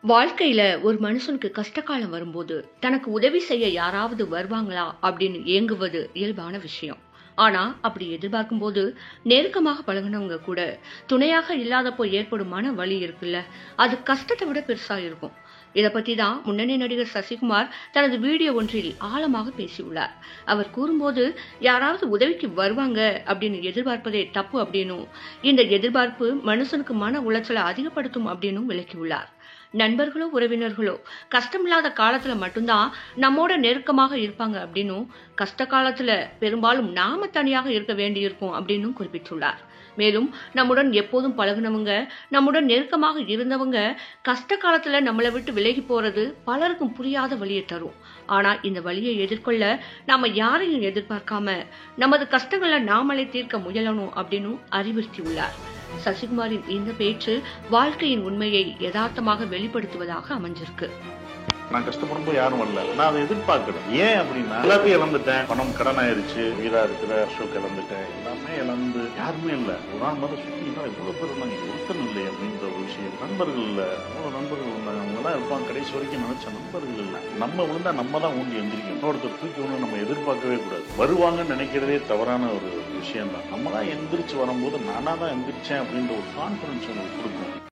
வாழ்க்கையில ஒரு மனுஷனுக்கு கஷ்டகாலம் வரும்போது, தனக்கு உதவி செய்ய யாராவது வருவாங்களா அப்படின்னு ஏங்குவது இயல்பான விஷயம். ஆனா, அப்படி எதிர்பார்க்கும்போது, நெருக்கமாக பழகுனவங்க கூட, துணையாக இல்லாதப்போ ஏற்படும் மன வலி இருக்குல்ல, அது கஷ்டத்த விட பெருசா இருக்கும். இத பத்தி தான் முன்னணி நடிகர் சசிகுமார் தனது வீடியோ ஒன்றில் ஆழமாக பேசியுள்ளார். அவர் கூறும்போது, யாராவது உதவிக்கு வருவாங்க அப்படின்னு எதிர்பார்ப்பதே தப்பு அப்படின்னும், இந்த எதிர்பார்ப்பு மனுஷனுக்கு மன உளைச்சலை அதிகப்படுத்தும் அப்படின்னும் விளக்கியுள்ளார். நண்பர்களோ உறவினர்களோ கஷ்டமில்லாத காலத்துல மட்டும்தான் நம்மோட நெருக்கமாக இருப்பாங்க அப்படின்னும், கஷ்ட காலத்துல பெரும்பாலும் நாம தனியாக இருக்க வேண்டியிருக்கும் அப்படின்னும் குறிப்பிட்டுள்ளார். மேலும் நம்முடன் எப்போதும் பழகுனவங்க, நம்முடன் நெருக்கமாக இருந்தவங்க கஷ்ட காலத்துல நம்மளை விட்டு விலகி போறது பலருக்கும் புரியாத வலியை தரும். ஆனா இந்த வலியை எதிர்கொள்ள நாம யாரையும் எதிர்பார்க்காம நமது கஷ்டங்களை நாமளே தீர்க்க முயலணும் அப்படின்னு அறிவுறுத்தியுள்ளார். சசிகுமாரின் இந்த பேச்சு வாழ்க்கையின் உண்மையை யதார்த்தமாக வெளிப்படுத்துவதாக அமைஞ்சிருக்கு. நான் கஷ்டப்படும்போது யாரும் வரல. நான் அதை எதிர்பார்க்கல. ஏன் அப்படின்னா எல்லாத்தையும் இழந்துட்டேன். பணம் கடன் ஆயிருச்சு, வீடா இருக்கிற அசோக் இழந்துட்டேன், எல்லாமே இழந்து யாருமே இல்ல. ஒரு நாள் மாதிரி சுத்தி எவ்வளவு பேர் இருந்தாங்க, ஒருத்தன் இல்லை அப்படின்ற ஒரு விஷயம். நண்பர்கள் இல்ல, அவ்வளவு நண்பர்கள் இருந்தாங்க. அவங்க எல்லாம் இருப்பாங்க கடைசி வரைக்கும் நினைச்ச நண்பர்கள் இல்ல. நம்ம விழுந்தா நம்ம தான் ஊண்டி எந்திரிக்கணும். இன்னொருத்தர் தூக்கி ஒண்ணு நம்ம எதிர்பார்க்கவே கூடாது. வருவாங்கன்னு நினைக்கிறதே தவறான ஒரு விஷயம் தான். நம்ம தான் எந்திரிச்சு வரும்போது நானா தான் எந்திரிச்சேன் அப்படின்ற ஒரு கான்பிடன்ஸ் உங்களுக்கு கொடுக்கணும்.